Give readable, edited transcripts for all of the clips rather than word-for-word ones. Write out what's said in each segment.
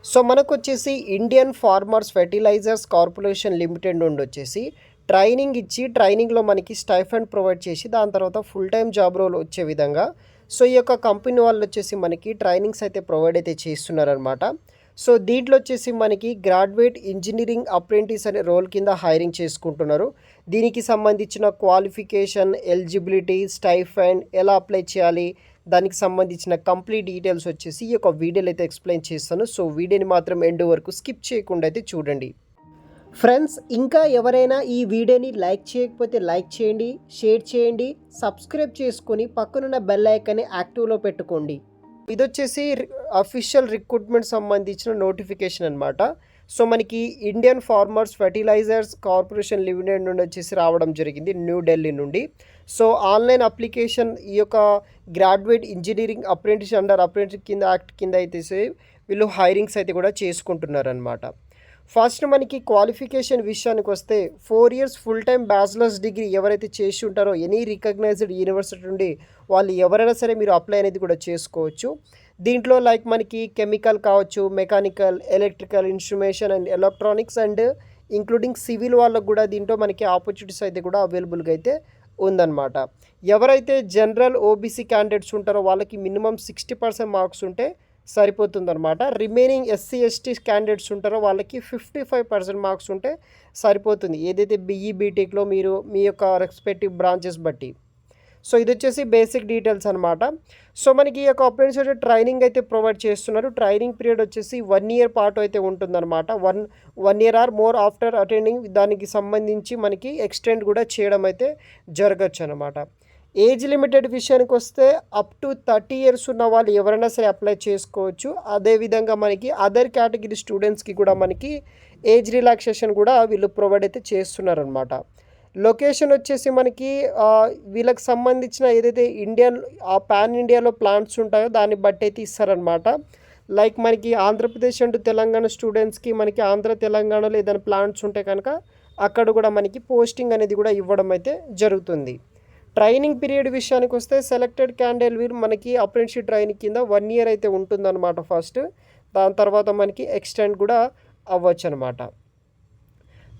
So మనకొచ్చేసి Indian farmers fertilisers corporation limited నుండి వచ్చేసి ట్రైనింగ్ ఇచ్చి ట్రైనింగ్లో మనకి స్టైఫండ్ ప్రొవైడ్ చేసి దాని తర్వాత ఫుల్ టైం జాబ్ రోల్ వచ్చే విధంగా సో ఈ యొక్క కంపెనీ వాళ్ళు వచ్చేసి మనకి ట్రైనింగ్స్ అయితే ప్రొవైడ్ అయితే చేస్తున్నారనమాట. సో దీంట్లో వచ్చేసి మనకి గ్రాడ్యుయేట్ ఇంజనీరింగ్ అప్రెంటిస్ అనే రోల్ కింద హైరింగ్ చేసుకుంటున్నారు. దీనికి సంబంధించిన క్వాలిఫికేషన్, ఎలిజిబిలిటీ, స్టైఫండ్ ఎలా అప్లై చేయాలి, దానికి సంబంధించిన కంప్లీట్ డీటెయిల్స్ వచ్చేసి ఈ యొక్క వీడియోలో అయితే ఎక్స్ప్లెయిన్ చేస్తాను. సో వీడియోని మాత్రం ఎండ్ వరకు స్కిప్ చేయకుండా అయితే చూడండి. ఫ్రెండ్స్, ఇంకా ఎవరైనా ఈ వీడియోని లైక్ చేయకపోతే లైక్ చేయండి, షేర్ చేయండి, సబ్స్క్రైబ్ చేసుకొని పక్కనున్న బెల్ ఐకాన్ని యాక్టివ్లో పెట్టుకోండి. ఇది వచ్చేసి అఫీషియల్ రిక్రూట్మెంట్ సంబంధించిన నోటిఫికేషన్ అనమాట. సో మనకి Indian farmers fertilisers corporation limited నుండి వచ్చేసి రావడం జరిగింది, న్యూఢిల్లీ నుండి. సో ఆన్లైన్ అప్లికేషన్ ఈ యొక్క graduate engineering apprentice under apprentice కింద యాక్ట్ కింద అయితే వీళ్ళు హైరింగ్స్ అయితే కూడా చేసుకుంటున్నారనమాట. ఫస్ట్ మనకి క్వాలిఫికేషన్ విషయానికి వస్తే 4 years full time bachelors degree ఎవరైతే చేసి ఉంటారో ఎనీ రికగ్నైజ్డ్ యూనివర్సిటీ నుండి వాళ్ళు ఎవరైనా సరే మీరు అప్లై అనేది కూడా చేసుకోవచ్చు. దీంట్లో లైక్ మనకి కెమికల్ కావచ్చు, mechanical, electrical, instrumentation and electronics and including civil వాళ్ళకు కూడా దీంట్లో మనకి ఆపర్చునిటీస్ అయితే కూడా అవైలబుల్గా అయితే ఉందన్నమాట. ఎవరైతే జనరల్ ఓబీసీ క్యాండిడేట్స్ ఉంటారో వాళ్ళకి మినిమం 60% మార్క్స్ ఉంటే సరిపోతుందన్నమాట. రిమైనింగ్ ఎస్సీ ఎస్టీ క్యాండిడేట్స్ ఉంటారో వాళ్ళకి 55% మార్క్స్ ఉంటే సరిపోతుంది, ఏదైతే బీఈ బీటెక్లో మీరు మీ యొక్క రెస్పెక్టివ్ బ్రాంచెస్ బట్టి. సో ఇది వచ్చేసి బేసిక్ డీటెయిల్స్ అనమాట. సో మనకి ఈ యొక్క అప్రెంటిస్ ట్రైనింగ్ అయితే ప్రొవైడ్ చేస్తున్నారు. ట్రైనింగ్ పీరియడ్ వచ్చేసి 1 year పాటు అయితే ఉంటుందన్నమాట. One year are more after attending దానికి సంబంధించి మనకి ఎక్స్టెండ్ కూడా చేయడం అయితే జరగచ్చు అనమాట. ఏజ్ లిమిటెడ్ విషయానికి వస్తే అప్ టు 30 years ఉన్న వాళ్ళు ఎవరైనా సరే అప్లై చేసుకోవచ్చు. అదేవిధంగా మనకి అదర్ కేటగిరీ స్టూడెంట్స్కి కూడా మనకి ఏజ్ రిలాక్సేషన్ కూడా వీళ్ళు ప్రొవైడ్ అయితే చేస్తున్నారనమాట. లొకేషన్ వచ్చేసి మనకి వీళ్ళకి సంబంధించిన ఏదైతే పాన్ ఇండియాలో ప్లాంట్స్ ఉంటాయో దాన్ని బట్టి అయితే ఇస్తారనమాట. లైక్ మనకి ఆంధ్రప్రదేశ్ అండ్ తెలంగాణ స్టూడెంట్స్కి మనకి ఆంధ్ర తెలంగాణలో ఏదైనా ప్లాంట్స్ ఉంటే కనుక అక్కడ కూడా మనకి పోస్టింగ్ అనేది కూడా ఇవ్వడం అయితే జరుగుతుంది. ట్రైనింగ్ పీరియడ్ విషయానికి వస్తే సెలెక్టెడ్ క్యాండిడేట్ వీరు మనకి అప్రెంటిస్షిప్ ట్రైనింగ్ కింద 1 year అయితే ఉంటుందన్నమాట ఫస్ట్. దాని తర్వాత మనకి ఎక్స్టెండ్ కూడా అవ్వచ్చు అనమాట.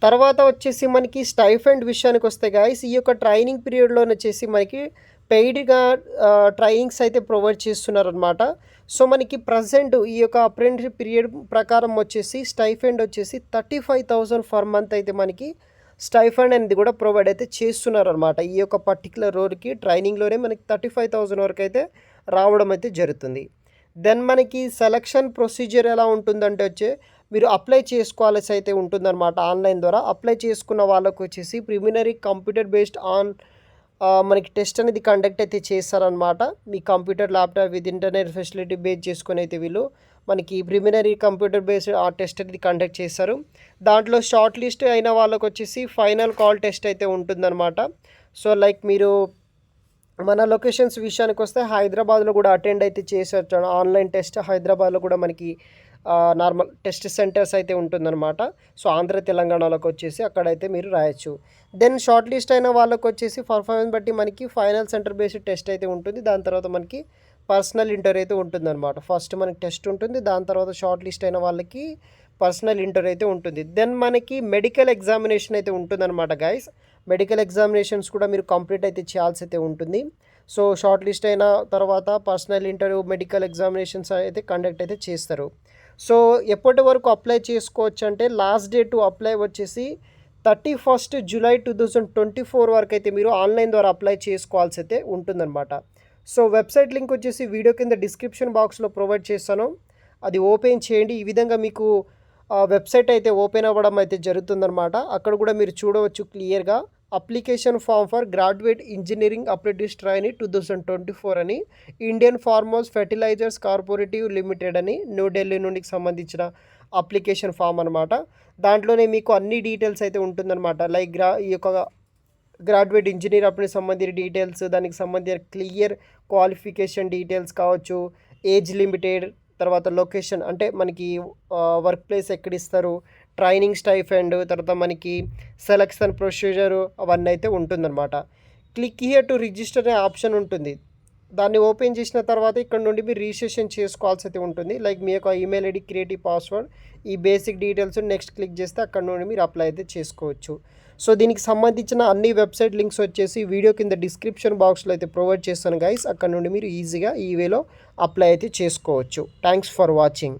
తర్వాత వచ్చేసి మనకి స్టైఫండ్ విషయానికి వస్తే గాయస్ ఈ యొక్క ట్రైనింగ్ పీరియడ్లో వచ్చేసి మనకి పెయిడ్గా ట్రైనింగ్స్ అయితే ప్రొవైడ్ చేస్తున్నారనమాట. సో మనకి ప్రజెంట్ ఈ యొక్క అప్రెంటిస్ పీరియడ్ ప్రకారం వచ్చేసి స్టైఫండ్ వచ్చేసి 35,000 ఫర్ మంత్ అయితే మనకి స్టైఫండ్ అనేది కూడా ప్రొవైడ్ అయితే చేస్తున్నారనమాట. ఈ యొక్క పర్టికులర్ రోల్కి ట్రైనింగ్లోనే మనకి 35,000 వరకు అయితే రావడం అయితే జరుగుతుంది. దెన్ మనకి సెలక్షన్ ప్రొసీజర్ ఎలా ఉంటుందంటే మీరు అప్లై చేసుకోవాల్సి అయితే ఉంటుందన్నమాట. ఆన్లైన్ ద్వారా అప్లై చేసుకున్న వాళ్ళకు వచ్చేసి ప్రిలిమినరీ కంప్యూటర్ బేస్డ్ మనకి టెస్ట్ అనేది కండక్ట్ అయితే చేస్తారనమాట. మీ computer, laptop with internet facility base చేసుకొని అయితే వీళ్ళు మనకి ప్రిలిమినరీ కంప్యూటర్ బేస్డ్ ఆ టెస్ట్ అనేది కండక్ట్ చేస్తారు. దాంట్లో షార్ట్ లిస్ట్ అయిన వాళ్ళకు వచ్చేసి ఫైనల్ కాల్ టెస్ట్ అయితే ఉంటుందన్నమాట. సో లైక్ మీరు మన లొకేషన్స్ విషయానికి వస్తే హైదరాబాద్లో కూడా అటెండ్ అయితే చేసేట ఆన్లైన్ టెస్ట్ హైదరాబాద్లో కూడా మనకి నార్మల్ టెస్ట్ సెంటర్స్ అయితే ఉంటుందన్నమాట. సో ఆంధ్ర తెలంగాణలోకి వచ్చేసి అక్కడైతే మీరు రాయొచ్చు. దెన్ షార్ట్ లిస్ట్ అయిన వాళ్ళకి వచ్చేసి పర్ఫార్మెన్స్ బట్టి మనకి ఫైనల్ సెంటర్ బేస్డ్ టెస్ట్ అయితే ఉంటుంది. దాని తర్వాత మనకి పర్సనల్ ఇంటర్వ్యూ అయితే ఉంటుందన్నమాట. ఫస్ట్ మనకి టెస్ట్ ఉంటుంది, దాని తర్వాత షార్ట్ లిస్ట్ అయిన వాళ్ళకి పర్సనల్ ఇంటర్వ్యూ అయితే ఉంటుంది. దెన్ మనకి మెడికల్ ఎగ్జామినేషన్ అయితే ఉంటుందన్నమాట గైస్. మెడికల్ ఎగ్జామినేషన్స్ కూడా మీరు కంప్లీట్ అయితే చేయాల్సి అయితే ఉంటుంది. సో షార్ట్ లిస్ట్ అయిన తర్వాత పర్సనల్ ఇంటర్వ్యూ, మెడికల్ ఎగ్జామినేషన్స్ అయితే కండక్ట్ అయితే చేస్తారు. సో ఎప్పటి వరకు అప్లై చేసుకోవచ్చు అంటే లాస్ట్ డేట్ టు అప్లై వచ్చేసి 31st July 2024 వరకు అయితే మీరు ఆన్లైన్ ద్వారా అప్లై చేసుకోవాల్సి అయితే ఉంటుందన్నమాట. సో వెబ్సైట్ లింక్ వచ్చేసి వీడియో కింద డిస్క్రిప్షన్ బాక్స్లో ప్రొవైడ్ చేస్తాను, అది ఓపెన్ చేయండి. ఈ విధంగా మీకు వెబ్సైట్ అయితే ఓపెన్ అవ్వడం అయితే జరుగుతుందన్నమాట. అక్కడ కూడా మీరు చూడవచ్చు క్లియర్గా application form for graduate engineering apprentice training 2024 అని Indian farmers fertilisers corporative limited అని న్యూఢిల్లీ నుండి సంబంధించిన అప్లికేషన్ ఫామ్ అనమాట. దాంట్లోనే మీకు అన్ని డీటెయిల్స్ అయితే ఉంటుందన్నమాట. లైక్ ఈ యొక్క గ్రాడ్యుయేట్ ఇంజనీర్ అప్రెంటిస్ సంబంధించిన డీటెయిల్స్, దానికి సంబంధించిన క్లియర్ క్వాలిఫికేషన్ డీటెయిల్స్ కావచ్చు, ఏజ్ లిమిటెడ్, తర్వాత లొకేషన్ అంటే మనకి వర్క్ ప్లేస్ ఎక్కడ ఇస్తారు, ట్రైనింగ్ స్టైఫండ్, తర్వాత మనకి సెలక్షన్ ప్రొసీజరు అవన్నీ అయితే ఉంటుందన్నమాట. క్లిక్ హియర్ టు రిజిస్టర్ అనే ఆప్షన్ ఉంటుంది. దాన్ని ఓపెన్ చేసిన తర్వాత ఇక్కడ నుండి మీరు రిజిస్ట్రేషన్ చేసుకోవాల్సి అయితే ఉంటుంది. లైక్ మీ యొక్క ఈమెయిల్ ఐడి, క్రియేటివ్ పాస్వర్డ్, ఈ బేసిక్ డీటెయిల్స్ నెక్స్ట్ క్లిక్ చేస్తే అక్కడ నుండి మీరు అప్లై అయితే చేసుకోవచ్చు. సో దీనికి సంబంధించిన అన్ని వెబ్సైట్ లింక్స్ వచ్చేసి వీడియో కింద డిస్క్రిప్షన్ బాక్స్లో అయితే ప్రొవైడ్ చేస్తాను గైస్. అక్కడ నుండి మీరు ఈజీగా ఈ వేలో అప్లై అయితే చేసుకోవచ్చు. Thanks for watching.